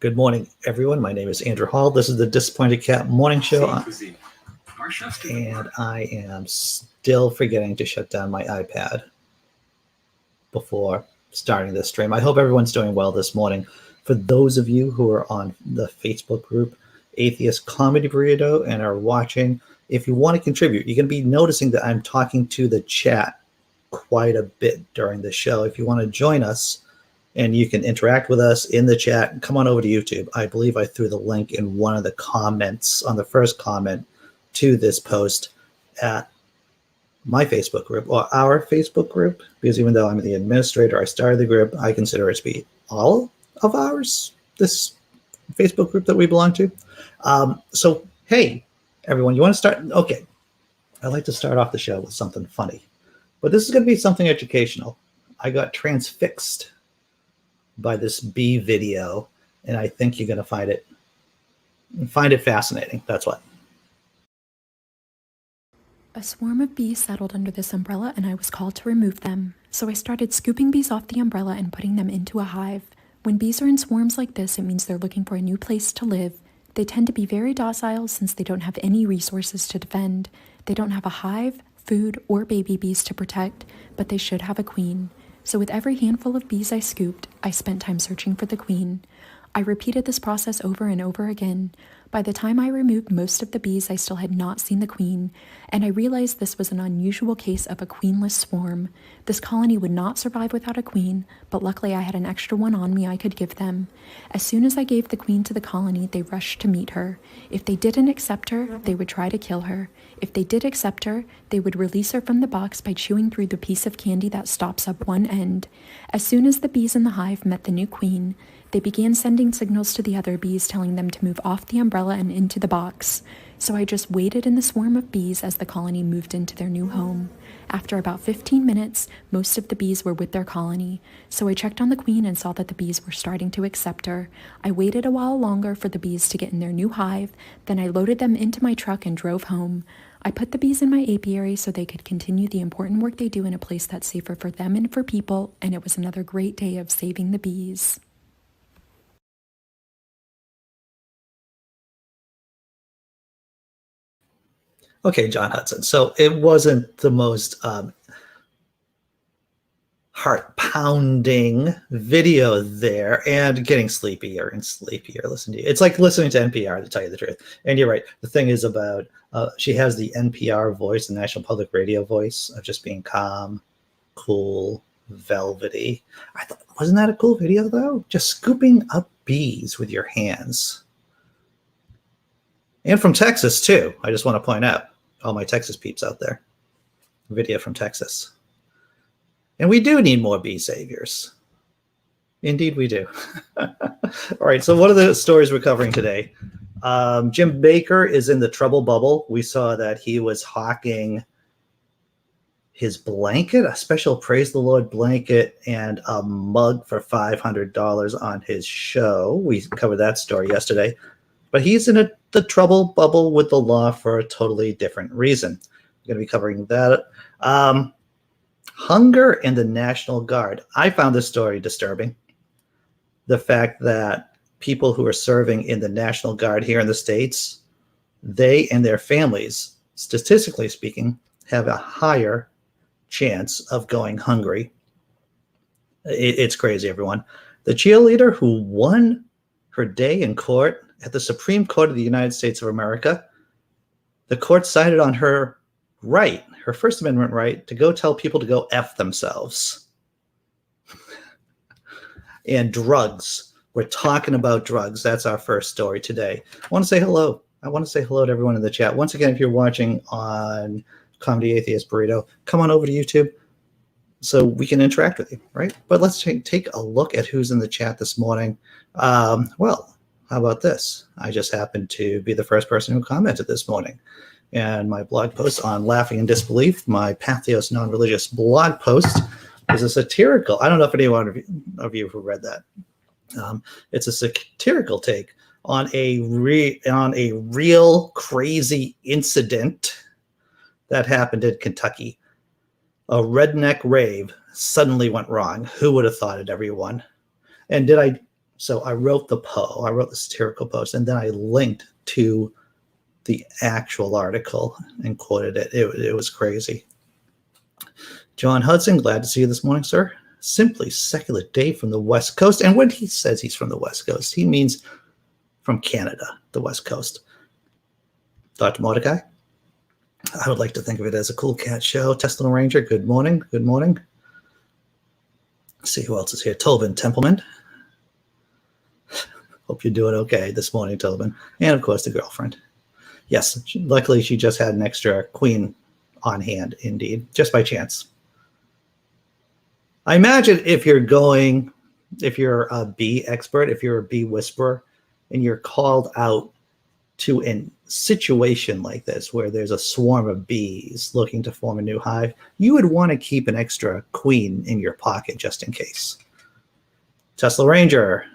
Good morning, everyone. My name is Andrew Hall. This is the Disappointed Cat Morning Show. And I am still forgetting to shut down my iPad before starting this stream. I hope everyone's doing well this morning. For those of you who are on the Facebook group, Atheist Comedy Burrito, and are watching, if you want to contribute, you're going to be noticing that I'm talking to the chat quite a bit during the show. If you want to join us, and you can interact with us in the chat, come on over to YouTube. I believe I threw the link in one of the comments on the first comment to this post at my Facebook group or our Facebook group, because even though I'm the administrator, I started the group, I consider it to be all of ours, this Facebook group that we belong to. So, hey, everyone, you want to start? Okay, I like to start off the show with something funny, but this is going to be something educational. I got transfixed by this bee video, and I think you're going to find it fascinating. That's what. A swarm of bees settled under this umbrella, and I was called to remove them. So I started scooping bees off the umbrella and putting them into a hive. When bees are in swarms like this, it means they're looking for a new place to live. They tend to be very docile since they don't have any resources to defend. They don't have a hive, food, or baby bees to protect, but they should have a queen. So with every handful of bees I scooped, I spent time searching for the queen. I repeated this process over and over again. By the time I removed most of the bees, I still had not seen the queen, and I realized this was an unusual case of a queenless swarm. This colony would not survive without a queen, but luckily I had an extra one on me I could give them. As soon as I gave the queen to the colony, they rushed to meet her. If they didn't accept her, they would try to kill her. If they did accept her, they would release her from the box by chewing through the piece of candy that stops up one end. As soon as the bees in the hive met the new queen, they began sending signals to the other bees telling them to move off the umbrella and into the box. So I just waited in the swarm of bees as the colony moved into their new home. After about 15 minutes, most of the bees were with their colony. So I checked on the queen and saw that the bees were starting to accept her. I waited a while longer for the bees to get in their new hive. Then I loaded them into my truck and drove home. I put the bees in my apiary so they could continue the important work they do in a place that's safer for them and for people, and it was another great day of saving the bees. Okay, John Hudson. So it wasn't the most heart-pounding video there, and getting sleepier and sleepier. Listen to you. It's like listening to NPR, to tell you the truth. And you're right. The thing is about, she has the NPR voice, the National Public Radio voice, of just being calm, cool, velvety. I thought, wasn't that a cool video, though? Just scooping up bees with your hands. And from Texas, too. I just want to point out, all my Texas peeps out there. Video from Texas. And we do need more bee saviors. Indeed, we do. All right, so what are the stories we're covering today? Jim Bakker is in the trouble bubble. We saw that he was hawking his blanket, a special Praise the Lord blanket, and a mug for $500 on his show. We covered that story yesterday. But he's in the trouble bubble with the law for a totally different reason. We're going to be covering that. Hunger in the National Guard. I found this story disturbing. The fact that people who are serving in the National Guard here in the States, they and their families, statistically speaking, have a higher chance of going hungry. It's crazy, everyone. The cheerleader who won her day in court at the Supreme Court of the United States of America, the court sided on her right, her First Amendment right, to go tell people to go F themselves. And drugs. We're talking about drugs. That's our first story today. I want to say hello. I want to say hello to everyone in the chat. Once again, if you're watching on Comedy Atheist Burrito, come on over to YouTube so we can interact with you, right? But let's take a look at who's in the chat this morning. Well, how about this? I just happened to be the first person who commented this morning. And my blog post on Laughing in Disbelief, my Patheos non-religious blog post, is a satirical. I don't know if anyone of you who read that. It's a satirical take on a real crazy incident that happened in Kentucky. A redneck rave suddenly went wrong. Who would have thought it, everyone? And did I So I wrote the satirical post, and then I linked to the actual article and quoted it. It was crazy. John Hudson, glad to see you this morning, sir. Simply Secular Dave from the West Coast. And when he says he's from the West Coast, he means from Canada, the West Coast. Dr. Mordecai, I would like to think of it as a cool cat show. Tesla Ranger, good morning. Good morning. Let's see who else is here. Tobin Templeman. Hope you're doing okay this morning, Tobin. And, of course, the girlfriend. Yes, luckily she just had an extra queen on hand, indeed, just by chance. I imagine if you're a bee expert, if you're a bee whisperer, and you're called out to a situation like this where there's a swarm of bees looking to form a new hive, you would want to keep an extra queen in your pocket just in case. Tesla Ranger.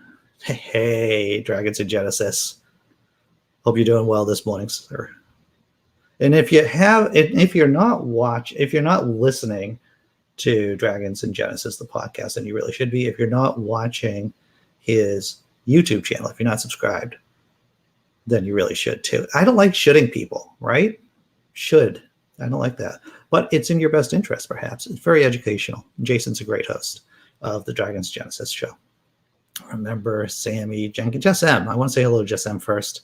Hey, Dragons of Genesis. Hope you're doing well this morning, sir. And if you're not listening to Dragons and Genesis, the podcast, and you really should be. If you're not watching his YouTube channel, if you're not subscribed, then you really should too. I don't like shoulding people, right? Should. I don't like that. But it's in your best interest, perhaps. It's very educational. Jason's a great host of the Dragons Genesis show. Remember Samy, Jenkins, Jess M. I want to say hello to Jess M first.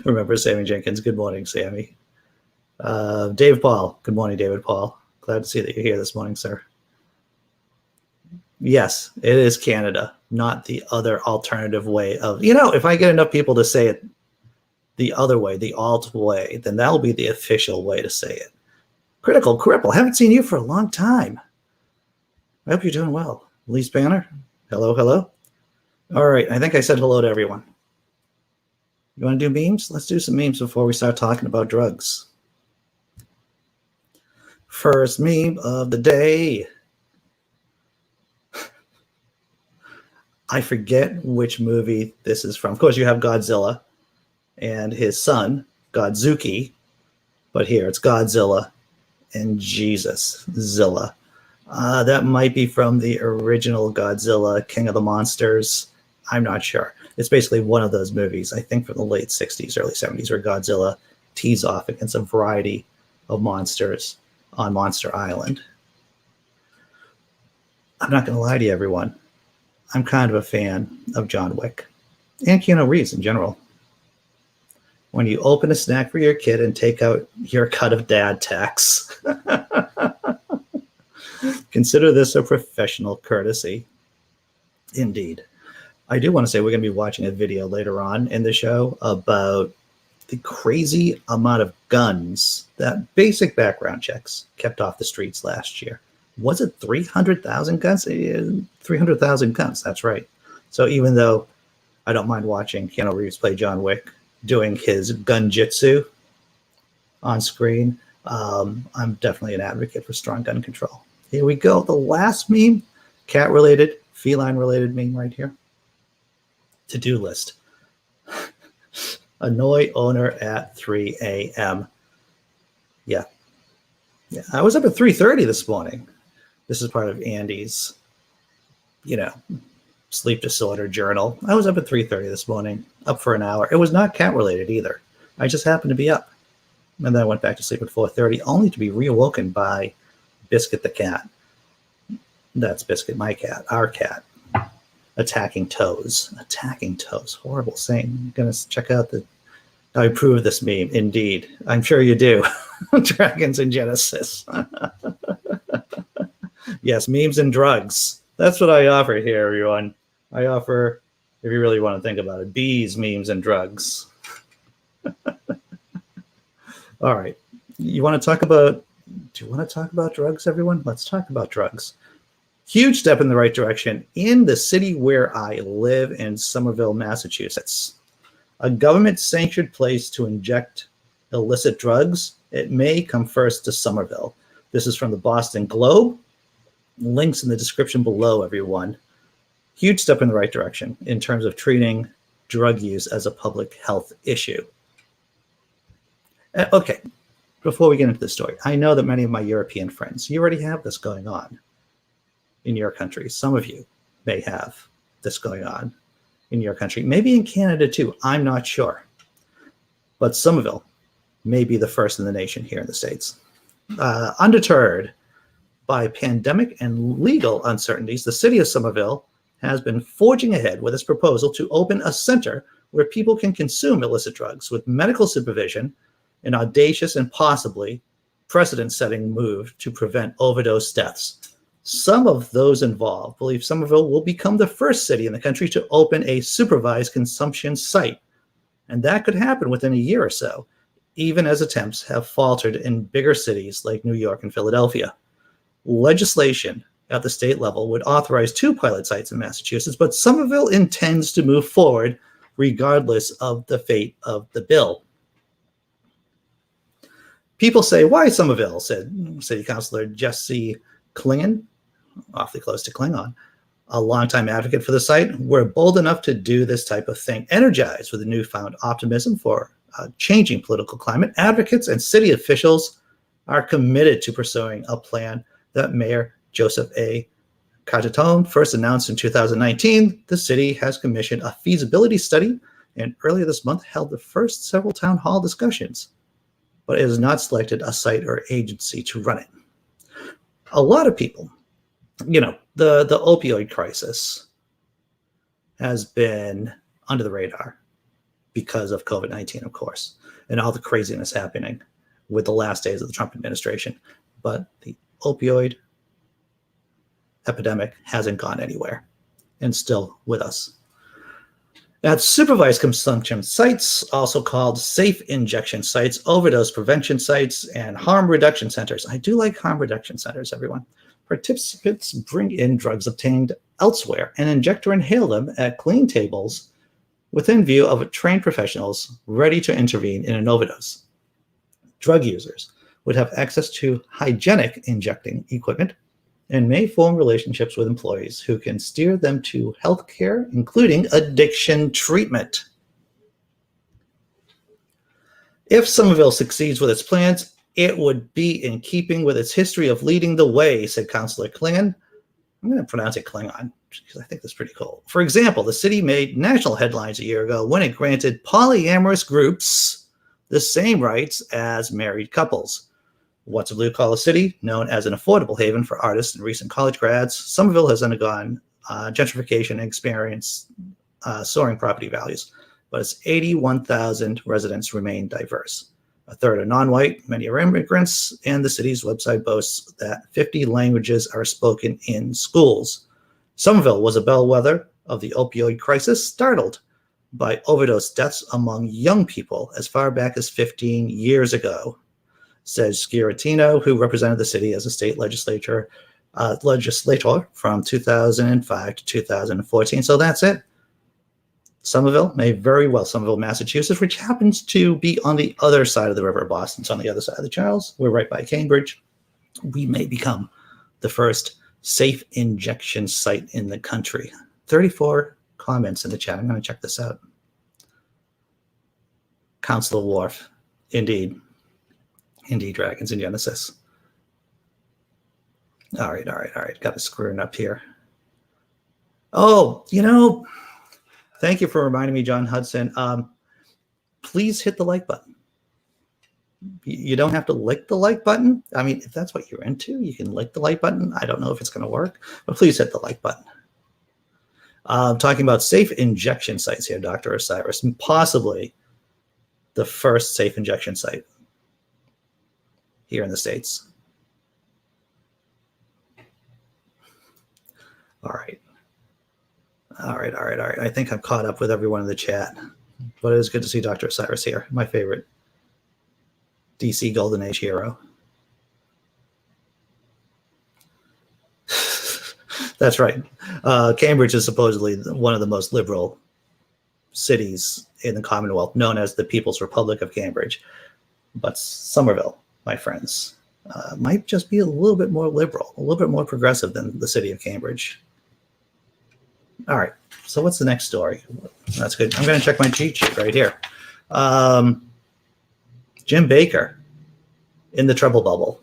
Remember Samy Jenkins. Good morning, Samy. Dave Paul. Good morning, David Paul. Glad to see that you're here this morning, sir. Yes, it is Canada, not the other alternative way of, if I get enough people to say it the other way, the alt way, then that'll be the official way to say it. Critical Cripple. Haven't seen you for a long time. I hope you're doing well. Lee Spanner. Hello, hello. All right. I think I said hello to everyone. You want to do memes? Let's do some memes before we start talking about drugs. First meme of the day. I forget which movie this is from. Of course, you have Godzilla and his son, Godzuki. But here, it's Godzilla and Jesus, Zilla. That might be from the original Godzilla, King of the Monsters. I'm not sure. It's basically one of those movies, I think from the late 60s, early 70s, where Godzilla tees off against a variety of monsters on Monster Island. I'm not going to lie to you, everyone. I'm kind of a fan of John Wick and Keanu Reeves in general. When you open a snack for your kid and take out your cut of dad tax, consider this a professional courtesy. Indeed. I do want to say we're going to be watching a video later on in the show about the crazy amount of guns that basic background checks kept off the streets last year. Was it 300,000 guns? 300,000 guns, that's right. So even though I don't mind watching Keanu Reeves play John Wick, doing his gun jitsu on screen, I'm definitely an advocate for strong gun control. Here we go. The last meme, cat-related, feline-related meme right here. To-do list. Annoy owner at 3 a.m. Yeah. I was up at 3:30 this morning. This is part of Andy's, sleep disorder journal. I was up at 3:30 this morning, up for an hour. It was not cat related either. I just happened to be up. And then I went back to sleep at 4:30, only to be reawoken by Biscuit the cat. That's Biscuit, my cat, our cat. Attacking toes. Horrible saying. I'm going to check out I approve this meme. Indeed. I'm sure you do. Dragons and Genesis. Yes, memes and drugs. That's what I offer here, everyone. I offer, if you really want to think about it, bees, memes, and drugs. All right. Do you want to talk about drugs, everyone? Let's talk about drugs. Huge step in the right direction in the city where I live in Somerville, Massachusetts. A government-sanctioned place to inject illicit drugs. It may come first to Somerville. This is from the Boston Globe. Links in the description below, everyone. Huge step in the right direction in terms of treating drug use as a public health issue. Okay, before we get into the story, I know that many of my European friends, you already have this going on in your country. Some of you may have this going on in your country, maybe in Canada too. I'm not sure. But Somerville may be the first in the nation here in the States. Undeterred by pandemic and legal uncertainties, the city of Somerville has been forging ahead with its proposal to open a center where people can consume illicit drugs with medical supervision, an audacious and possibly precedent-setting move to prevent overdose deaths. Some of those involved believe Somerville will become the first city in the country to open a supervised consumption site, and that could happen within a year or so, even as attempts have faltered in bigger cities like New York and Philadelphia. Legislation at the state level would authorize 2 pilot sites in Massachusetts, but Somerville intends to move forward regardless of the fate of the bill. People say, why Somerville, said City Councilor Jessi Bear, awfully close to Klingon, a longtime advocate for the site. We're bold enough to do this type of thing. Energized with a newfound optimism for a changing political climate, advocates and city officials are committed to pursuing a plan that Mayor Joseph A. Cartatone first announced in 2019. The city has commissioned a feasibility study and earlier this month held the first several town hall discussions, but it has not selected a site or agency to run it. A lot of people, the opioid crisis has been under the radar because of COVID-19, of course, and all the craziness happening with the last days of the Trump administration. But the opioid epidemic hasn't gone anywhere and still with us. At supervised consumption sites, also called safe injection sites, overdose prevention sites, and harm reduction centers. I do like harm reduction centers, everyone. Participants bring in drugs obtained elsewhere and inject or inhale them at clean tables within view of trained professionals ready to intervene in an overdose. Drug users would have access to hygienic injecting equipment and may form relationships with employees who can steer them to health care, including addiction treatment. If Somerville succeeds with its plans, it would be in keeping with its history of leading the way, said Councillor Klingon. I'm going to pronounce it Klingon because I think that's pretty cool. For example, the city made national headlines a year ago when it granted polyamorous groups the same rights as married couples. What's a blue-collar city known as an affordable haven for artists and recent college grads, Somerville has undergone gentrification and experienced soaring property values, but its 81,000 residents remain diverse. A third are non-white, many are immigrants, and the city's website boasts that 50 languages are spoken in schools. Somerville was a bellwether of the opioid crisis, startled by overdose deaths among young people as far back as 15 years ago, says Sciarratino, who represented the city as a state legislator from 2005 to 2014. So that's it. Somerville, Massachusetts, which happens to be on the other side of the river. Boston's on the other side of the Charles. We're right by Cambridge. We may become the first safe injection site in the country. 34 comments in the chat. I'm going to check this out. Councilor Worf, indeed. Indeed, Dragons in Genesis. All right. Got to screw it up here. Oh, thank you for reminding me, John Hudson. Please hit the like button. You don't have to lick the like button. I mean, if that's what you're into, you can lick the like button. I don't know if it's going to work, but please hit the like button. Talking about safe injection sites here, Dr. Osiris, possibly the first safe injection site here in the States. All right. I think I'm caught up with everyone in the chat, but it is good to see Dr. Osiris here, my favorite DC Golden Age hero. That's right. Cambridge is supposedly one of the most liberal cities in the Commonwealth, known as the People's Republic of Cambridge. But Somerville, my friends, might just be a little bit more liberal, a little bit more progressive than the city of Cambridge. All right, so what's the next story? That's good. I'm going to check my cheat sheet right here. Jim Baker in the trouble bubble.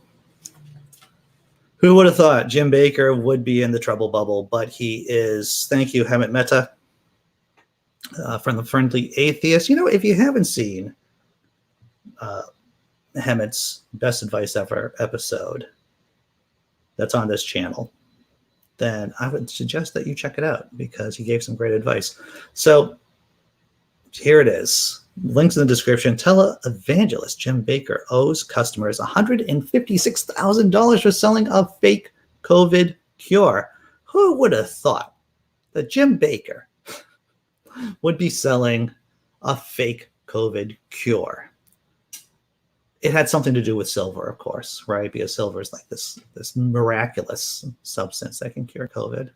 Who would have thought Jim Baker would be in the trouble bubble, but he is. Thank you, Hemant Mehta, from the Friendly Atheist. You know, if you haven't seen Hemit's Best Advice Ever episode that's on this channel, then I would suggest that you check it out because he gave some great advice. So here it is. Links in the description. Televangelist Jim Baker owes customers $156,000 for selling a fake COVID cure. Who would have thought that Jim Baker would be selling a fake COVID cure? It had something to do with silver, of course, right? Because silver is like this miraculous substance that can cure COVID.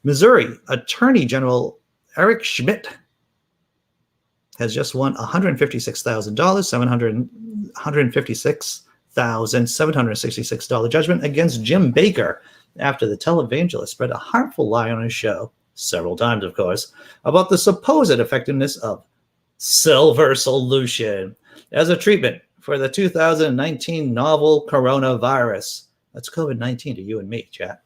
Missouri Attorney General Eric Schmidt has just won $156,766 judgment against Jim Baker after the televangelist spread a harmful lie on his show, several times, of course, about the supposed effectiveness of silver solution as a treatment for the 2019 novel coronavirus. That's COVID-19 to you and me, chat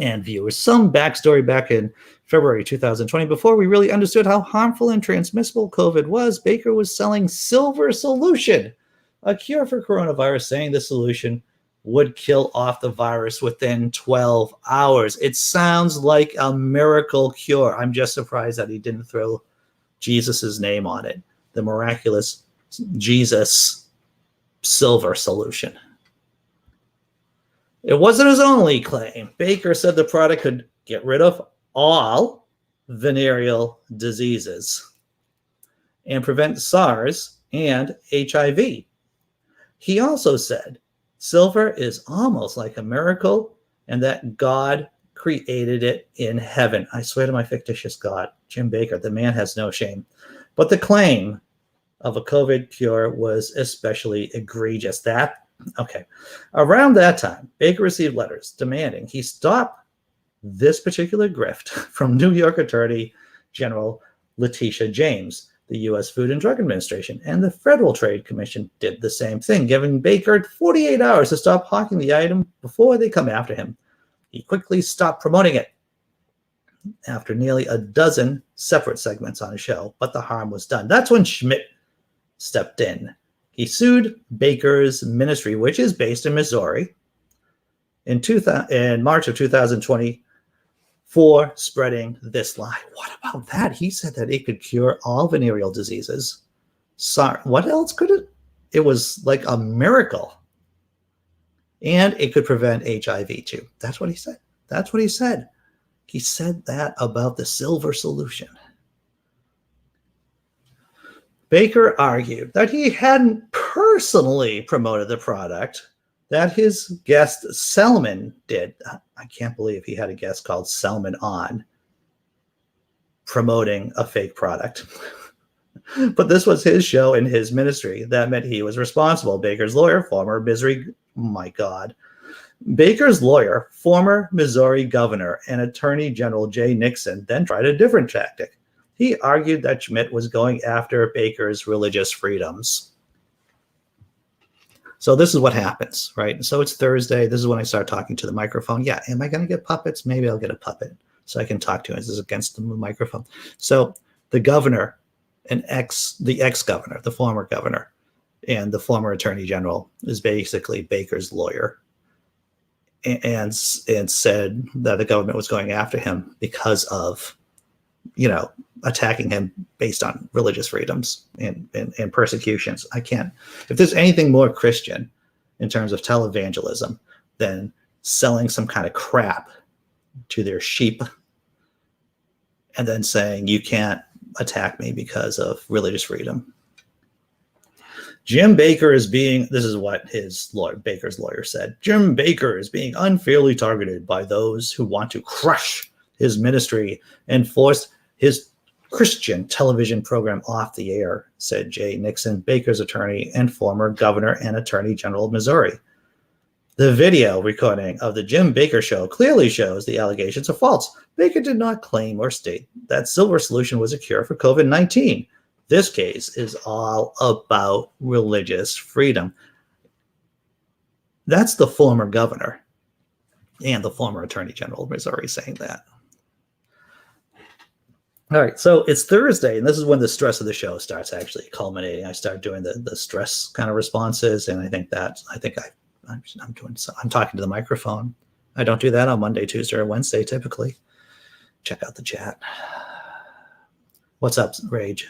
and viewers. Some backstory back in February 2020, before we really understood how harmful and transmissible COVID was, Baker was selling silver solution, a cure for coronavirus, saying the solution would kill off the virus within 12 hours. It sounds like a miracle cure. I'm just surprised that he didn't throw Jesus's name on it. The miraculous Jesus silver solution. It wasn't his only claim. Baker said the product could get rid of all venereal diseases and prevent SARS and HIV. He also said silver is almost like a miracle and that God created it in heaven. I swear to my fictitious God, Jim Baker, the man has no shame. But the claim of a COVID cure was especially egregious. Around that time, Baker received letters demanding he stop this particular grift from New York Attorney General Letitia James. The U.S. Food and Drug Administration and the Federal Trade Commission did the same thing, giving Baker 48 hours to stop hawking the item before they come after him. He quickly stopped promoting it after nearly a dozen separate segments on his show, but the harm was done. That's when Schmidt stepped in. He sued Baker's ministry, which is based in Missouri, in March of 2020 for spreading this lie. What about that? He said that it could cure all venereal diseases. Sorry, what else could it? It was like a miracle. And it could prevent HIV too. That's what he said. That's what he said. He said that about the silver solution. Baker argued that he hadn't personally promoted the product, that his guest Selman did. I can't believe he had a guest called Selman on promoting a fake product. But this was his show and his ministry. That meant he was responsible. Baker's lawyer, former Missouri governor and Attorney General Jay Nixon, then tried a different tactic. He argued that Schmidt was going after Baker's religious freedoms. So this is what happens, right? So it's Thursday. This is when I start talking to the microphone. Yeah, am I going to get puppets? Maybe I'll get a puppet so I can talk to him. This is against the microphone. So the governor the ex-governor, the former governor, and the former attorney general is basically Baker's lawyer, and said that the government was going after him because of, attacking him based on religious freedoms and persecutions. I can't. If there's anything more Christian in terms of televangelism than selling some kind of crap to their sheep and then saying you can't attack me because of religious freedom. Jim Baker is being, this is what Baker's lawyer said, Jim Baker is being unfairly targeted by those who want to crush his ministry and force his Christian television program off the air, said Jay Nixon, Baker's attorney and former governor and attorney general of Missouri. The video recording of the Jim Baker show clearly shows the allegations are false. Baker did not claim or state that silver solution was a cure for COVID-19. This case is all about religious freedom. That's the former governor and the former attorney general of Missouri saying that. All right, so it's Thursday, and this is when the stress of the show starts actually culminating. I start doing the stress kind of responses, and I'm talking to the microphone. I don't do that on Monday, Tuesday, or Wednesday typically. Check out the chat. What's up, Rage?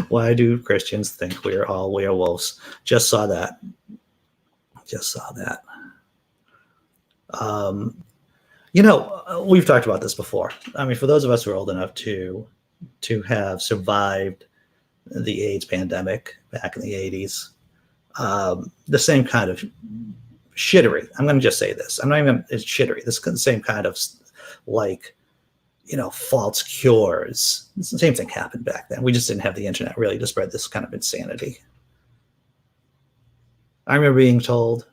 Why do Christians think we're all werewolves? Just saw that. We've talked about this before. I mean, for those of us who are old enough to have survived the AIDS pandemic back in the 80s, the same kind of shittery. I'm going to just say this. I'm not even, it's shittery. This is the same kind of false cures. It's the same thing happened back then. We just didn't have the internet really to spread this kind of insanity. I remember being told,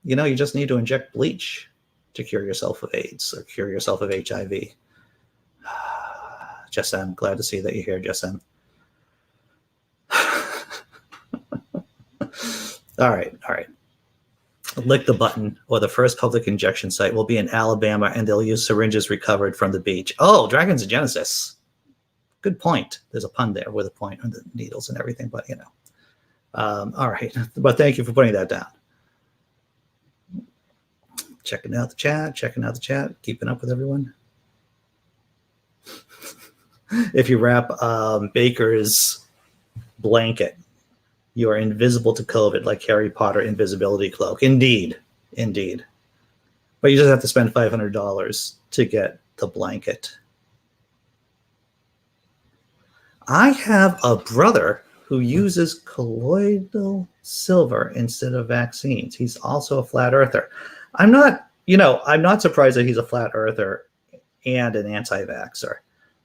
you just need to inject bleach to cure yourself of AIDS or cure yourself of HIV. Jess M, glad to see that you're here, Jess M. All right. Lick the button, or the first public injection site will be in Alabama, and they'll use syringes recovered from the beach. Oh, Dragons of Genesis. Good point. There's a pun there with a point on the needles and everything, but all right. But thank you for putting that down. Checking out the chat, keeping up with everyone. If you wrap Baker's blanket, you are invisible to COVID, like Harry Potter invisibility cloak. Indeed. But you just have to spend $500 to get the blanket. I have a brother who uses colloidal silver instead of vaccines. He's also a flat earther. I'm not surprised that he's a flat earther and an anti-vaxxer,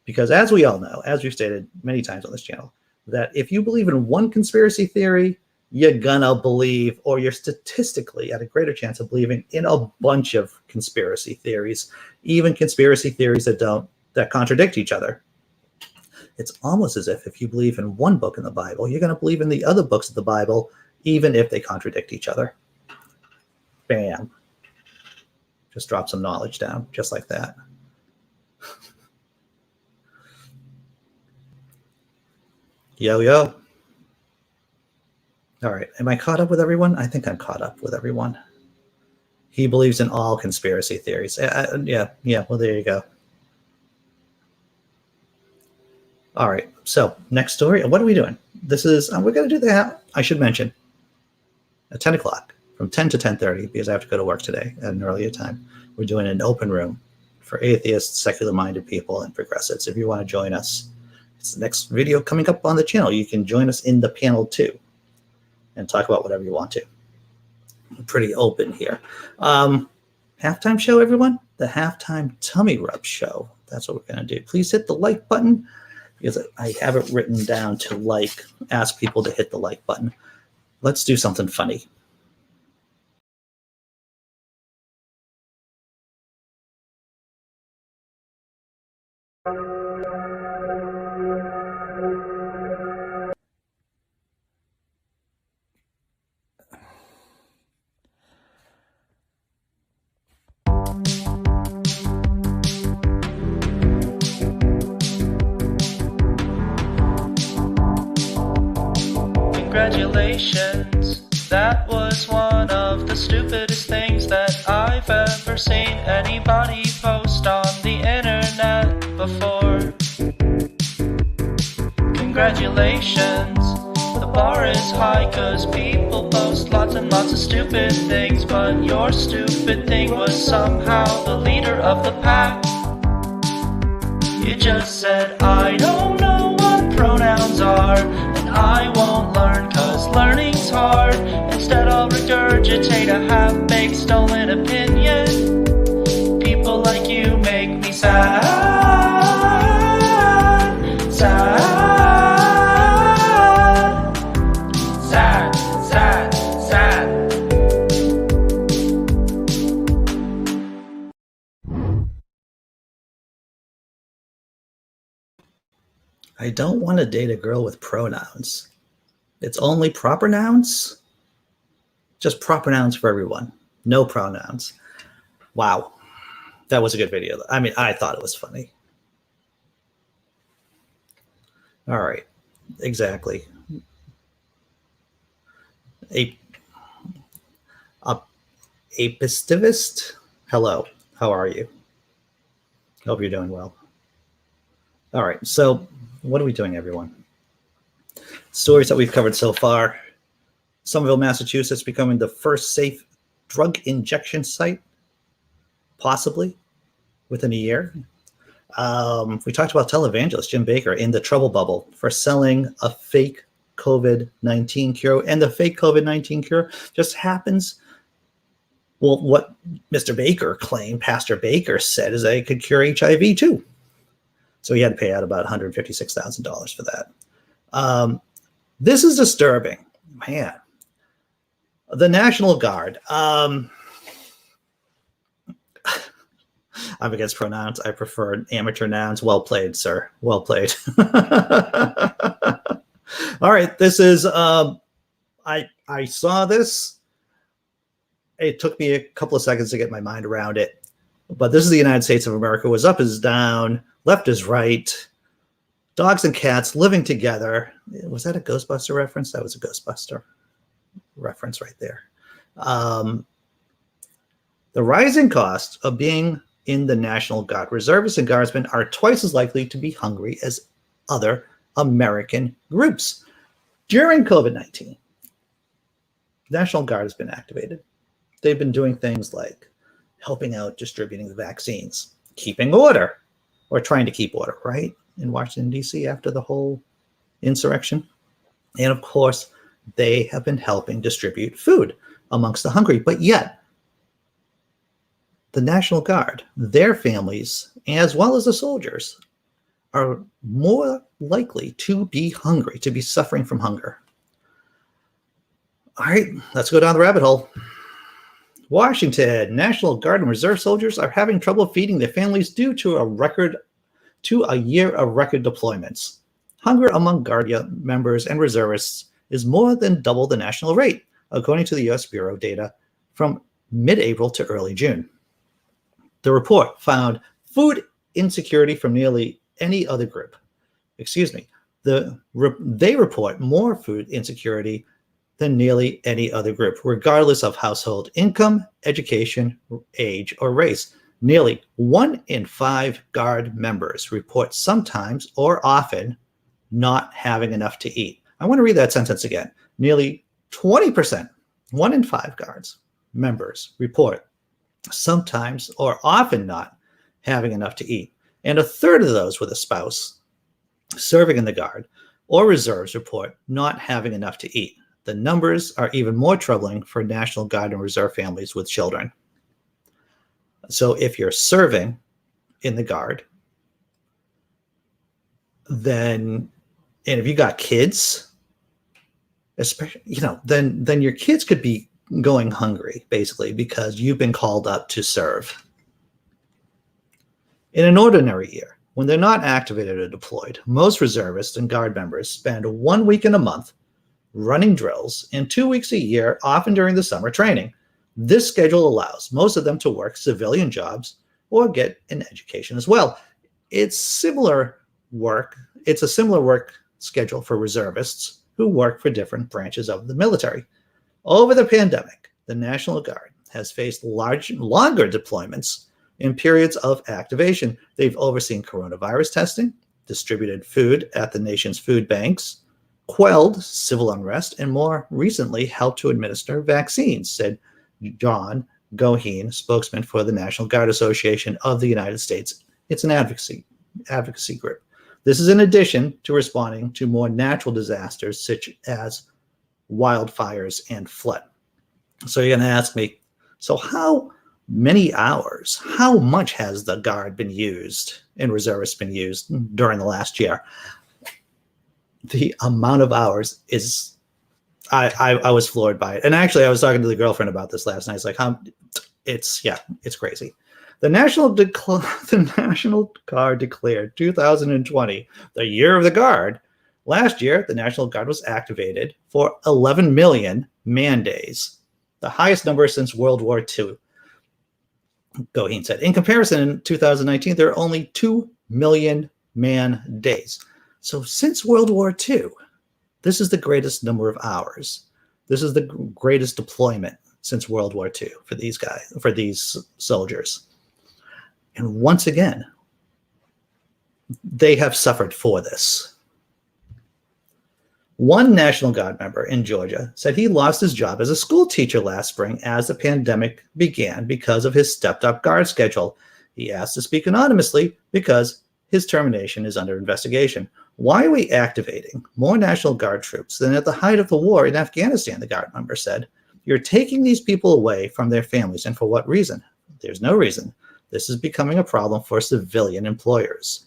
because as we all know, as we've stated many times on this channel, that if you believe in one conspiracy theory, you're gonna believe, or you're statistically at a greater chance of believing in a bunch of conspiracy theories, even conspiracy theories that contradict each other. It's almost as if you believe in one book in the Bible, you're gonna believe in the other books of the Bible, even if they contradict each other. Bam. Just drop some knowledge down, just like that. Yo. All right. Am I caught up with everyone? I think I'm caught up with everyone. He believes in all conspiracy theories. Yeah. Well, there you go. All right. So next story. What are we doing? This is, we're going to do that. I should mention at 10 o'clock, from 10 to 10:30, because I have to go to work today at an earlier time. We're doing an open room for atheists, secular-minded people, and progressives. If you want to join us, it's the next video coming up on the channel. You can join us in the panel too and talk about whatever you want to. I'm pretty open here. Halftime show, everyone. The halftime tummy rub show. That's what we're going to do. Please hit the like button, because I have it written down to ask people to hit the like button. Let's do something funny. Congratulations, that was one of the stupidest things that I've ever seen anybody post on the internet before. Congratulations, the bar is high cause people post lots and lots of stupid things, but your stupid thing was somehow the leader of the pack. You just said, I don't know what pronouns are, and I won't learn cause learning's hard. Instead I'll regurgitate a half-baked stolen opinion. People like you make me sad, sad, sad, sad, sad. I don't want to date a girl with pronouns. It's only proper nouns? Just proper nouns for everyone. No pronouns. Wow. That was a good video. I mean, I thought it was funny. All right. Exactly. Apistivist? Hello. How are you? Hope you're doing well. All right. So what are we doing, everyone? Stories that we've covered so far. Somerville, Massachusetts becoming the first safe drug injection site, possibly within a year. We talked about televangelist Jim Bakker in the trouble bubble for selling a fake COVID-19 cure. And the fake COVID-19 cure just happens. Well, what Mr. Bakker claimed, Pastor Bakker said, is that it could cure HIV too. So he had to pay out about $156,000 for that. This is disturbing, man. The National Guard. I'm against pronouns. I prefer amateur nouns. Well played, sir. Well played. All right. This is, I saw this. It took me a couple of seconds to get my mind around it. But this is the United States of America. It was up is down, left is right. Dogs and cats living together. Was that a Ghostbuster reference? That was a Ghostbuster reference right there. The rising cost of being in the National Guard. Reservists and Guardsmen are twice as likely to be hungry as other American groups. During COVID-19, the National Guard has been activated. They've been doing things like helping out distributing the vaccines, keeping order, or trying to keep order, right? In Washington, D.C. after the whole insurrection. And of course, they have been helping distribute food amongst the hungry. But yet, the National Guard, their families, as well as the soldiers, are more likely to be hungry, to be suffering from hunger. All right, let's go down the rabbit hole. Washington, National Guard and Reserve soldiers are having trouble feeding their families due to a year of record deployments. Hunger among Guard members and reservists is more than double the national rate, according to the U.S. Bureau data from mid-April to early June. The report found food insecurity from nearly any other group. They report more food insecurity than nearly any other group, regardless of household income, education, age, or race. Nearly 1 in 5 Guard members report sometimes or often not having enough to eat. I want to read that sentence again. Nearly 20%, 1 in 5 Guards members report sometimes or often not having enough to eat. And a third of those with a spouse serving in the Guard or reserves report not having enough to eat. The numbers are even more troubling for National Guard and Reserve families with children. So if you're serving in the Guard, then, and if you got kids, especially, then your kids could be going hungry, basically, because you've been called up to serve. In an ordinary year, when they're not activated or deployed, most reservists and Guard members spend 1 week in a month running drills and 2 weeks a year, often during the summer training. This schedule allows most of them to work civilian jobs or get an education as well. It's a similar work schedule for reservists who work for different branches of the military. Over the pandemic, the National Guard has faced longer deployments in periods of activation. They've overseen coronavirus testing, distributed food at the nation's food banks, quelled civil unrest, and more recently helped to administer vaccines, said John Goheen, spokesman for the National Guard Association of the United States. It's an advocacy group. This is in addition to responding to more natural disasters such as wildfires and flood. So you're going to ask me, so how many hours, how much has the Guard been used and reservists been used during the last year? The amount of hours is, I was floored by it. And actually, I was talking to the girlfriend about this last night. It's like, it's crazy. The National Guard declared 2020 the year of the Guard. Last year, the National Guard was activated for 11 million man days, the highest number since World War II. Goheen said. In comparison, in 2019, there are only 2 million man days. So since World War II, this is the greatest number of hours. This is the greatest deployment since World War II for these guys, for these soldiers. And once again, they have suffered for this. One National Guard member in Georgia said he lost his job as a school teacher last spring as the pandemic began because of his stepped-up Guard schedule. He asked to speak anonymously because his termination is under investigation. Why are we activating more National Guard troops than at the height of the war in Afghanistan, the Guard member said. You're taking these people away from their families, and for what reason? There's no reason. This is becoming a problem for civilian employers.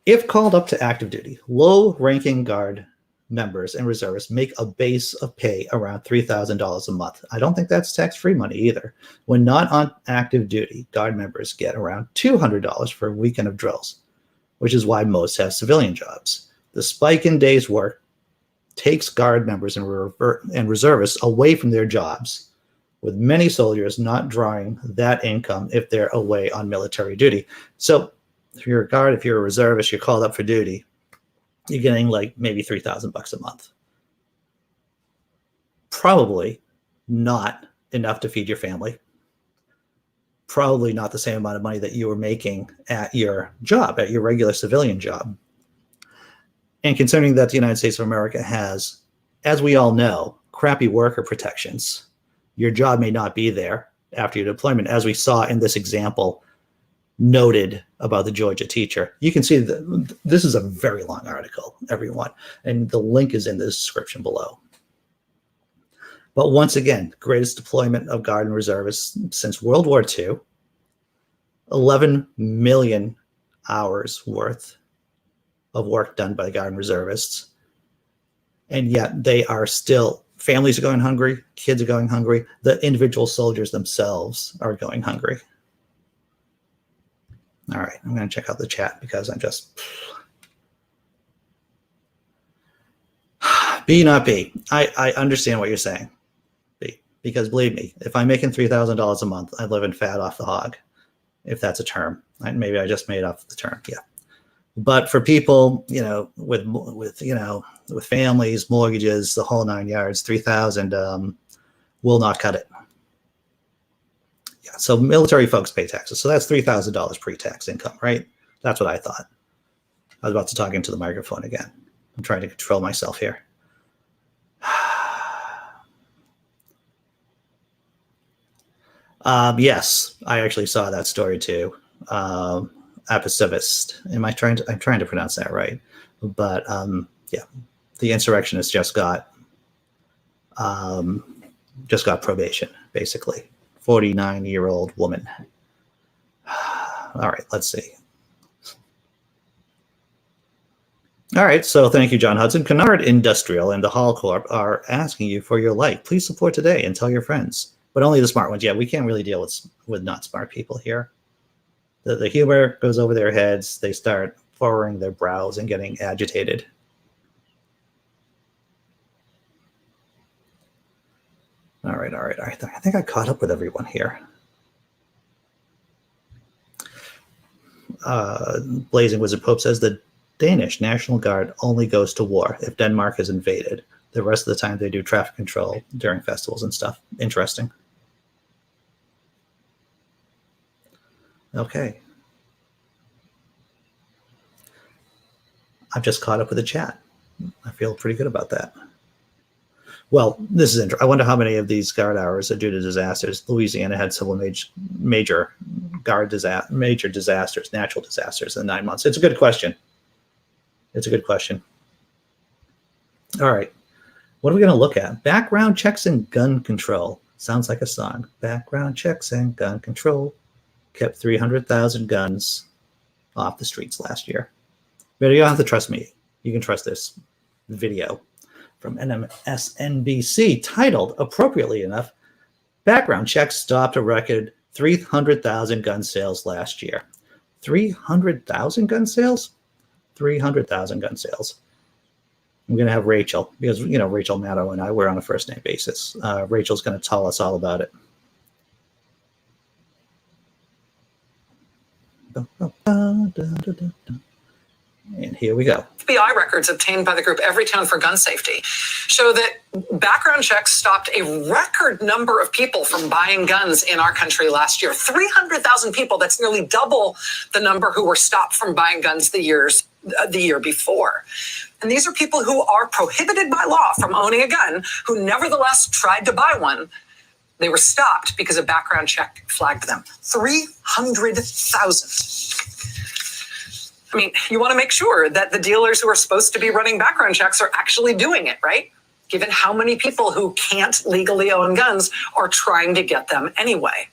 If called up to active duty, low-ranking Guard members and reservists make a base of pay around $3,000 a month. I don't think that's tax-free money either. When not on active duty, Guard members get around $200 for a weekend of drills, which is why most have civilian jobs. The spike in days work takes Guard members and reservists away from their jobs, with many soldiers not drawing that income if they're away on military duty. So if you're a Guard, if you're a reservist, you're called up for duty, you're getting like maybe $3,000 a month. Probably not enough to feed your family. Probably not the same amount of money that you were making at your job, at your regular civilian job. And considering that the United States of America has, as we all know, crappy worker protections, your job may not be there after your deployment, as we saw in this example noted about the Georgia teacher. You can see that this is a very long article, everyone, and the link is in the description below. But once again, greatest deployment of Guard and reservists since World War II, 11 million hours worth of work done by Guard and reservists. And yet they are still, families are going hungry, kids are going hungry, the individual soldiers themselves are going hungry. All right, I'm going to check out the chat because I'm just... B, not B. I understand what you're saying, B, because believe me, if I'm making $3,000 a month, I live in fat off the hog, if that's a term. Maybe I just made up the term, yeah. But for people, you know, with families, mortgages, the whole 9 yards, 3,000 will not cut it. Yeah, so military folks pay taxes. So that's $3,000 pre-tax income, right? That's what I thought. I was about to talk into the microphone again. I'm trying to control myself here. Yes, I actually saw that story too. Apacivist. I'm trying to pronounce that right. But yeah, the insurrectionist just got probation, basically. 49-year-old woman. All right, let's see. All right, so thank you, John Hudson. Kennard Industrial and the Hall Corp are asking you for your like. Please support today and tell your friends, but only the smart ones. Yeah, we can't really deal with not smart people here. The humor goes over their heads. They start furrowing their brows and getting agitated. All right. I think I caught up with everyone here. Blazing Wizard Pope says the Danish National Guard only goes to war if Denmark is invaded. The rest of the time they do traffic control during festivals and stuff. Interesting. Okay. I've just caught up with the chat. I feel pretty good about that. Well, this is interesting. I wonder how many of these Guard hours are due to disasters. Louisiana had several major disasters, natural disasters in 9 months. It's a good question. It's a good question. All right. What are we going to look at? Background checks and gun control. Sounds like a song. Background checks and gun control kept 300,000 guns off the streets last year. But you don't have to trust me. You can trust this video from MSNBC titled, appropriately enough, Background Checks Stopped a Record 300,000 gun sales last year. 300,000 gun sales? 300,000 gun sales. I'm going to have Rachel, because, Rachel Maddow and I, we're on a first name basis. Rachel's going to tell us all about it. And here we go. FBI records obtained by the group Everytown for Gun Safety show that background checks stopped a record number of people from buying guns in our country last year. 300,000 people. That's nearly double the number who were stopped from buying guns the year before. And these are people who are prohibited by law from owning a gun, who nevertheless tried to buy one. They were stopped because a background check flagged them. 300,000. I mean, you want to make sure that the dealers who are supposed to be running background checks are actually doing it, right? Given how many people who can't legally own guns are trying to get them anyway.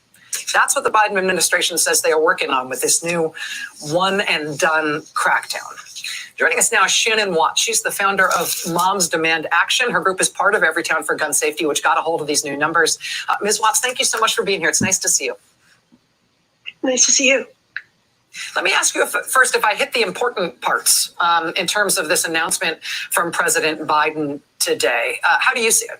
That's what the Biden administration says they are working on with this new one and done crackdown. Joining us now is Shannon Watts. She's the founder of Moms Demand Action. Her group is part of Everytown for Gun Safety, which got a hold of these new numbers. Ms. Watts, thank you so much for being here. It's nice to see you. Nice to see you. Let me ask you first if I hit the important parts in terms of this announcement from President Biden today. How do you see it?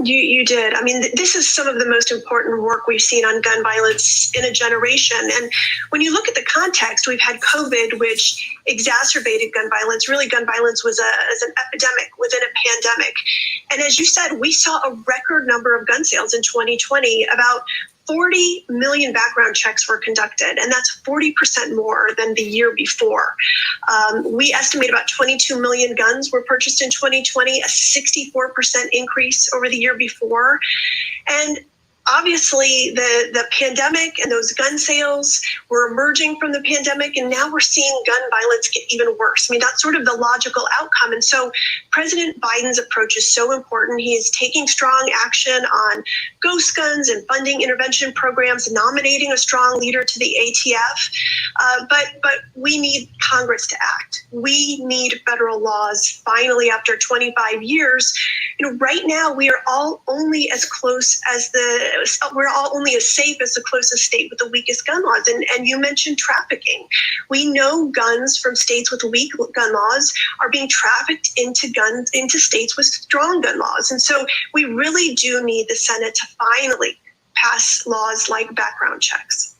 You did. I mean, this is some of the most important work we've seen on gun violence in a generation. And when you look at the context, we've had COVID, which exacerbated gun violence. Really, gun violence was an epidemic within a pandemic. And as you said, we saw a record number of gun sales in 2020. About 40 million background checks were conducted, and that's 40% more than the year before. We estimate about 22 million guns were purchased in 2020, a 64% increase over the year before. And obviously, the pandemic and those gun sales were emerging from the pandemic, and now we're seeing gun violence get even worse. I mean, that's sort of the logical outcome. And so President Biden's approach is so important. He is taking strong action on ghost guns and funding intervention programs, nominating a strong leader to the ATF. But we need Congress to act. We need federal laws. Finally, after 25 years, right now we are all only as close as we're all only as safe as the closest state with the weakest gun laws. And you mentioned trafficking. We know guns from states with weak gun laws are being trafficked into states with strong gun laws. And so we really do need the Senate to finally pass laws like background checks.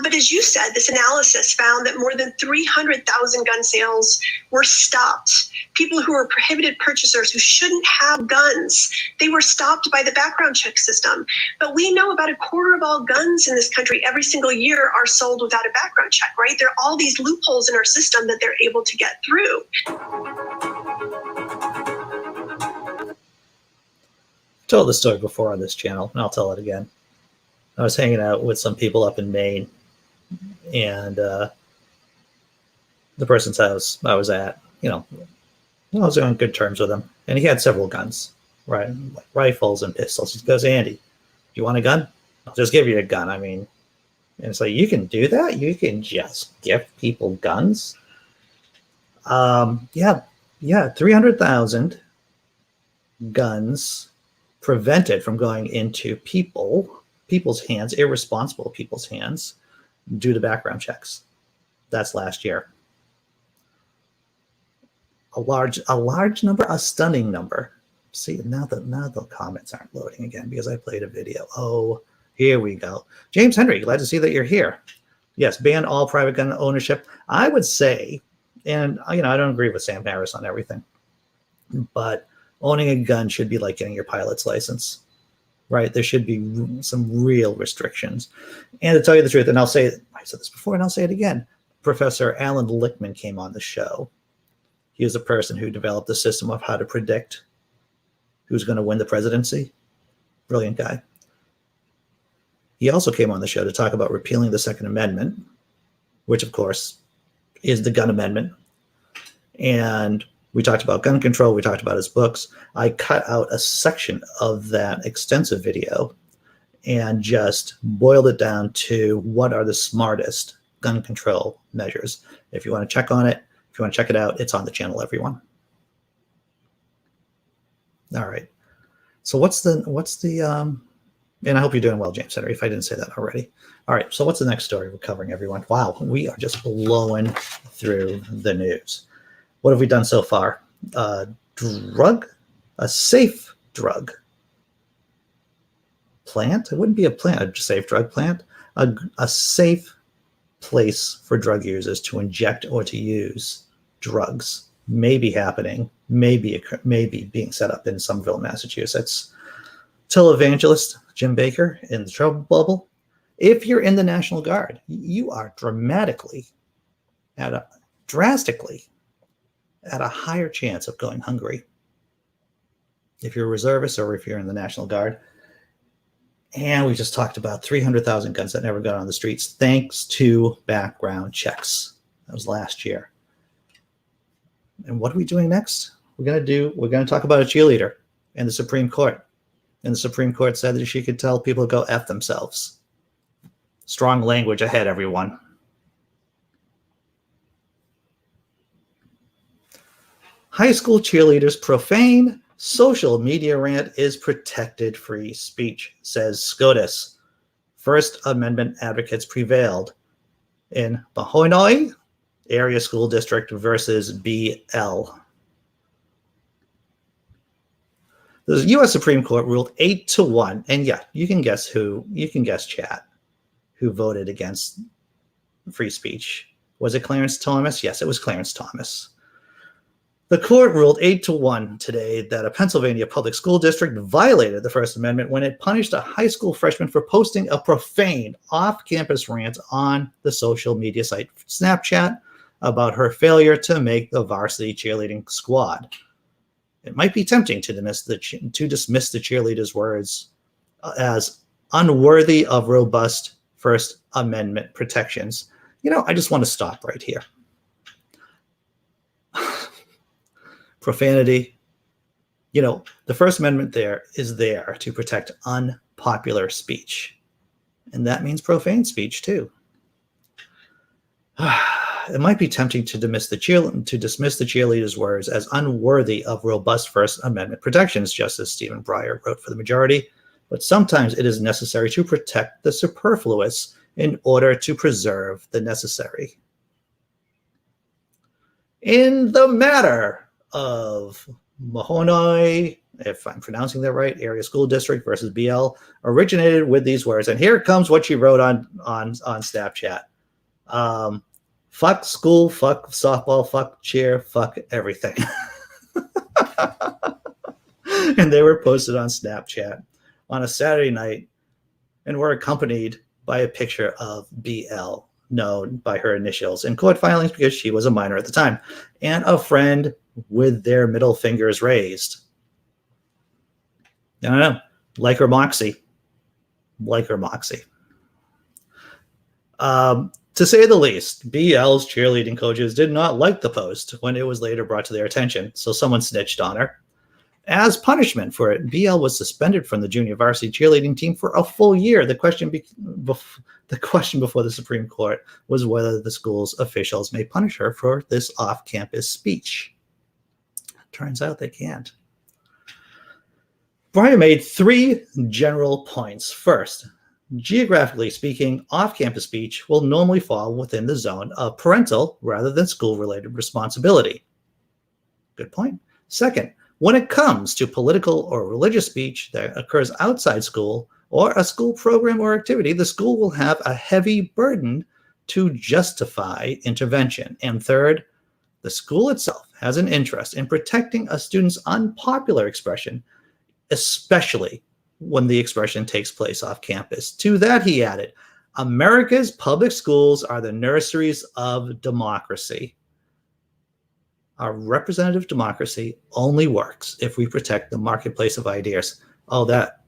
But as you said, this analysis found that more than 300,000 gun sales were stopped. People who were prohibited purchasers who shouldn't have guns, they were stopped by the background check system. But we know about a quarter of all guns in this country every single year are sold without a background check, right? There are all these loopholes in our system that they're able to get through. I told the story before on this channel, and I'll tell it again. I was hanging out with some people up in Maine, and the person's house I was at, I was on good terms with him, and he had several guns, right? Like rifles and pistols. He goes, Andy, do you want a gun? I'll just give you a gun. I mean, and it's like, you can do that? You can just give people guns? Yeah, 300,000 guns prevented from going into people's hands, irresponsible people's hands, due to background checks. That's last year. A large number, a stunning number. See, now the comments aren't loading again because I played a video. Oh, here we go. James Henry, glad to see that you're here. Yes, ban all private gun ownership. I would say, and I don't agree with Sam Harris on everything, but owning a gun should be like getting your pilot's license. Right, there should be some real restrictions. And to tell you the truth, and I said this before and I'll say it again, Professor Alan Lichtman came on the show. He was the person who developed the system of how to predict who's going to win the presidency. Brilliant guy. He also came on the show to talk about repealing the Second Amendment, which of course is the gun amendment. And we talked about gun control. We talked about his books. I cut out a section of that extensive video and just boiled it down to what are the smartest gun control measures. If you want to check on it, if you want to check it out, it's on the channel, everyone. All right. So what's the And I hope you're doing well, James Henry, if I didn't say that already. All right, so what's the next story we're covering, everyone? Wow, we are just blowing through the news. What have we done so far? A safe drug plant? It wouldn't be a plant, a safe drug plant. A safe place for drug users to inject or to use drugs may be happening, maybe being set up in Somerville, Massachusetts. Televangelist Jim Baker in the trouble bubble. If you're in the National Guard, you are drastically at a higher chance of going hungry. If you're a reservist or if you're in the National Guard. And we just talked about 300,000 guns that never got on the streets thanks to background checks. That was last year. And what are we doing next? We're going to talk about a cheerleader in the Supreme Court. And the Supreme Court said that she could tell people to go F themselves. Strong language ahead, everyone. High school cheerleaders profane. Social media rant is protected free speech, says SCOTUS. First Amendment advocates prevailed in Mahonoi Area School District versus BL. The U.S. Supreme Court ruled 8-1, and yeah, you can guess chat, who voted against free speech. Was it Clarence Thomas? Yes, it was Clarence Thomas. The court ruled 8-1 today that a Pennsylvania public school district violated the First Amendment when it punished a high school freshman for posting a profane off-campus rant on the social media site Snapchat about her failure to make the varsity cheerleading squad. It might be tempting to dismiss the cheerleader's words as unworthy of robust First Amendment protections. I just want to stop right here. Profanity. The First Amendment there is there to protect unpopular speech. And that means profane speech too. It might be tempting to dismiss the cheerleader's words as unworthy of robust First Amendment protections, Justice Stephen Breyer wrote for the majority, but sometimes it is necessary to protect the superfluous in order to preserve the necessary. In the matter of Mahonoi, if I'm pronouncing that right, Area School District versus BL, originated with these words, and here comes what she wrote on Snapchat. Fuck school, fuck softball, fuck cheer, fuck everything. And they were posted on Snapchat on a Saturday night and were accompanied by a picture of BL, known by her initials, in court filings because she was a minor at the time, and a friend with their middle fingers raised. I don't know, like her moxie. To say the least, BL's cheerleading coaches did not like the post when it was later brought to their attention, so someone snitched on her. As punishment for it, BL was suspended from the junior varsity cheerleading team for a full year. The question before the Supreme Court was whether the school's officials may punish her for this off-campus speech. Turns out they can't. Breyer made 3 general points. First, geographically speaking, off-campus speech will normally fall within the zone of parental rather than school-related responsibility. Good point. Second, when it comes to political or religious speech that occurs outside school or a school program or activity, the school will have a heavy burden to justify intervention. And third, the school itself has an interest in protecting a student's unpopular expression, especially when the expression takes place off campus. To that, he added, America's public schools are the nurseries of democracy. Our representative democracy only works if we protect the marketplace of ideas. Oh, that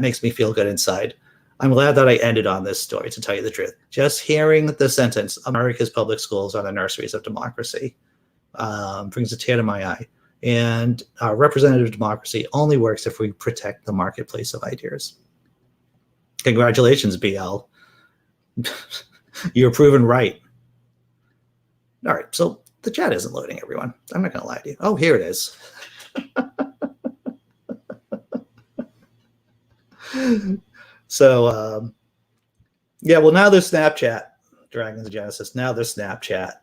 makes me feel good inside. I'm glad that I ended on this story, to tell you the truth. Just hearing the sentence, America's public schools are the nurseries of democracy, brings a tear to my eye. And our representative democracy only works if we protect the marketplace of ideas. Congratulations, BL. You're proven right. All right, so the chat isn't loading, everyone. I'm not going to lie to you. Oh, here it is. So, yeah, well, now there's Snapchat, Dragons of Genesis. Now there's Snapchat.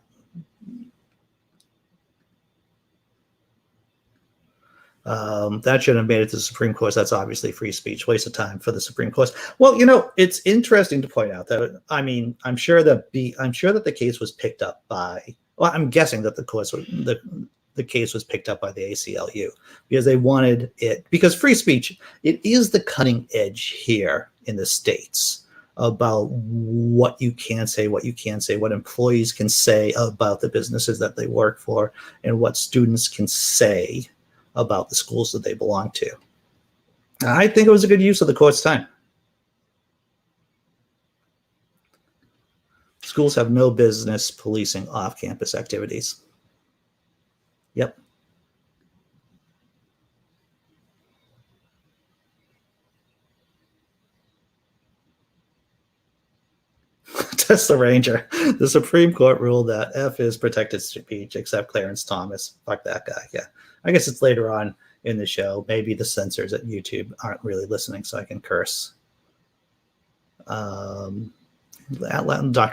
That shouldn't have made it to the Supreme Court. That's obviously free speech. Waste of time for the Supreme Court. Well, it's interesting to point out that I'm sure that the case was picked up by. Well, I'm guessing that the case was picked up by the ACLU because they wanted it, because free speech, it is the cutting edge here in the States about what you can say, what you can't say, what employees can say about the businesses that they work for, and what students can say about the schools that they belong to. I think it was a good use of the court's time. Schools have no business policing off-campus activities. Yep. Test the Ranger. The Supreme Court ruled that F is protected speech, except Clarence Thomas. Fuck that guy. Yeah. I guess it's later on in the show. Maybe the censors at YouTube aren't really listening, so I can curse. Dr.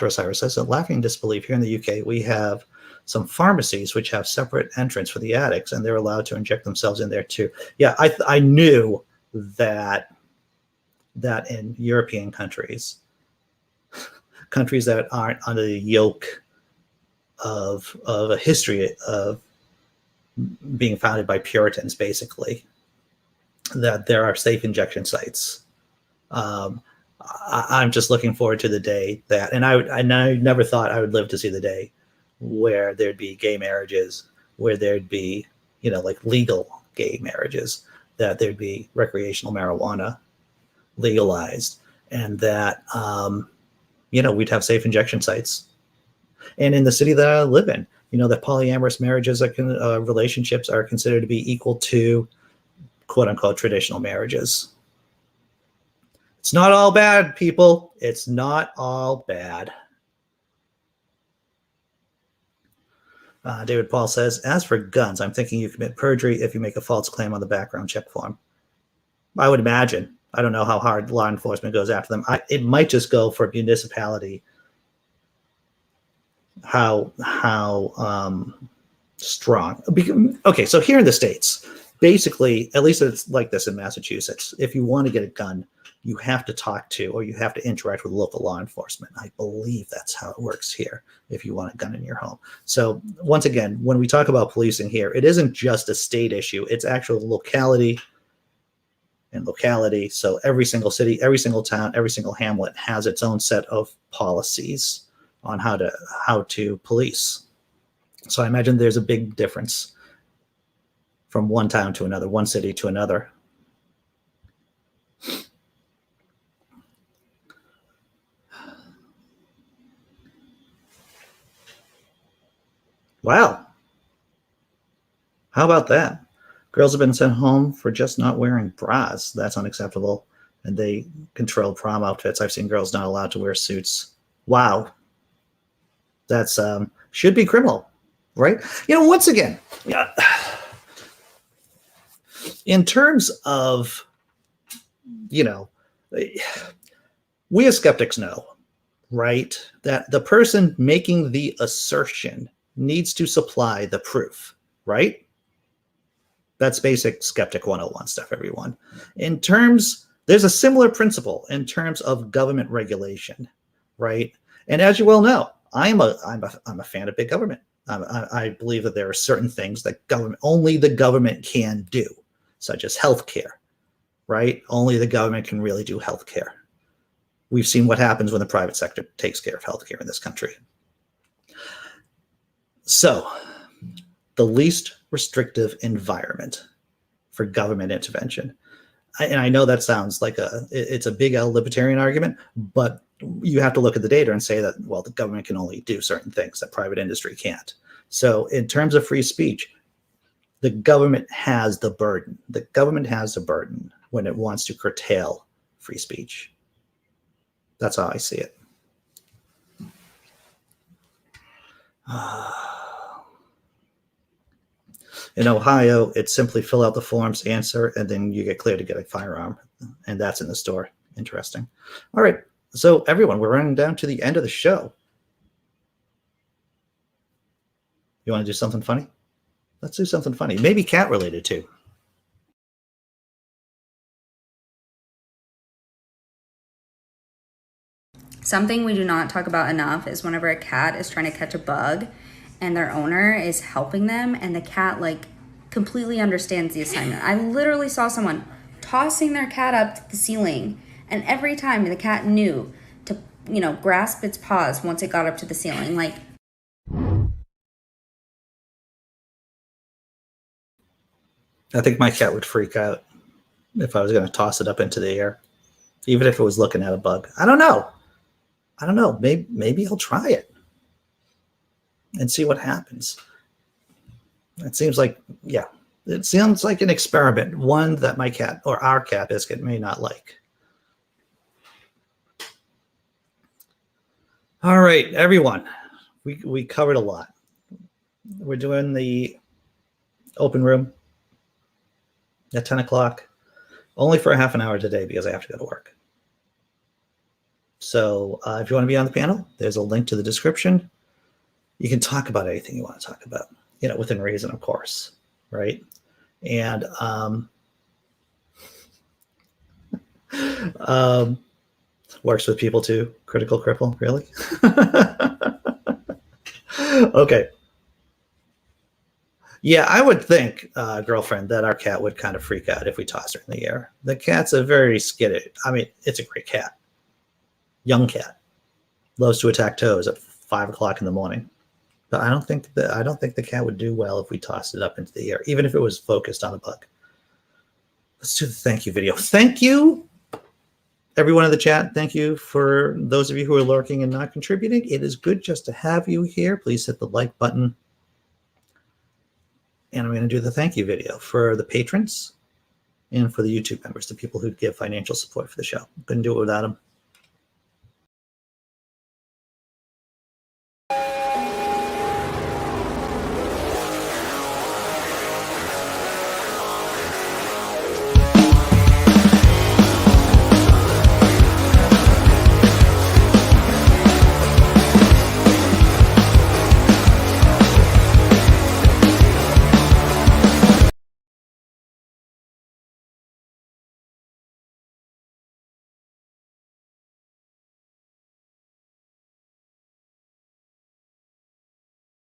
Osiris says that laughing in disbelief here in the UK, we have some pharmacies which have separate entrance for the addicts, and they're allowed to inject themselves in there too. Yeah, I knew that in European countries that aren't under the yoke of a history of being founded by Puritans, basically, that there are safe injection sites. I'm just looking forward to the day that, and I never thought I would live to see the day where there'd be gay marriages, where there'd be, like legal gay marriages, that there'd be recreational marijuana legalized, and that, we'd have safe injection sites. And in the city that I live in, that polyamorous marriages, relationships are considered to be equal to quote unquote traditional marriages. It's not all bad, people. It's not all bad. David Paul says, as for guns, I'm thinking you commit perjury if you make a false claim on the background check form. I would imagine. I don't know how hard law enforcement goes after them. It might just go for a municipality. How strong. Okay, so here in the States, basically, at least it's like this in Massachusetts, if you want to get a gun, you have to talk to, or you have to interact with local law enforcement. I believe that's how it works here if you want a gun in your home. So once again, when we talk about policing here, it isn't just a state issue. It's actual locality and locality. So every single city, every single town, every single hamlet has its own set of policies on how to police. So I imagine there's a big difference from one town to another, one city to another. Wow. How about that? Girls have been sent home for just not wearing bras. That's unacceptable. And they control prom outfits. I've seen girls not allowed to wear suits. Wow. That's should be criminal, right? Once again, in terms of, we as skeptics know, right, that the person making the assertion needs to supply the proof, right? That's basic skeptic 101 stuff, everyone. There's a similar principle in terms of government regulation, right? And as you well know, I'm a fan of big government. I believe that there are certain things that only the government can do, such as healthcare, right? Only the government can really do healthcare. We've seen what happens when the private sector takes care of healthcare in this country. So, the least restrictive environment for government intervention. And I know that sounds like it's a big L libertarian argument, but you have to look at the data and say that, well, the government can only do certain things that private industry can't. So in terms of free speech, the government has the burden. The government has the burden when it wants to curtail free speech. That's how I see it. In Ohio, it's simply fill out the forms, answer, and then you get cleared to get a firearm. and that's in the store. Interesting. All right. So everyone, we're running down to the end of the show. You want to do something funny? Let's do something funny. Maybe cat related too. Something we do not talk about enough is whenever a cat is trying to catch a bug and their owner is helping them and the cat like completely understands the assignment. I literally saw someone tossing their cat up to the ceiling, and every time the cat knew to, grasp its paws once it got up to the ceiling. Like, I think my cat would freak out if I was going to toss it up into the air, even if it was looking at a bug. I don't know. Maybe I'll try it and see what happens. It seems like an experiment, one that my cat or our cat Biscuit may not like. All right, everyone, we covered a lot. We're doing the open room at 10 o'clock, only for a half an hour today because I have to go to work. So if you want to be on the panel, there's a link to the description. You can talk about anything you want to talk about, within reason, of course, right? And works with people too. Critical cripple, really? Okay. Yeah, I would think, girlfriend, that our cat would kind of freak out if we tossed her in the air. The cat's a very skittish. I mean, it's a great cat. Young cat. Loves to attack toes at 5 o'clock in the morning. But I don't think the cat would do well if we tossed it up into the air, even if it was focused on a bug. Let's do the thank you video. Thank you, everyone in the chat. Thank you for those of you who are lurking and not contributing. It is good just to have you here. Please hit the like button. And I'm going to do the thank you video for the patrons and for the YouTube members, the people who give financial support for the show. Couldn't do it without them.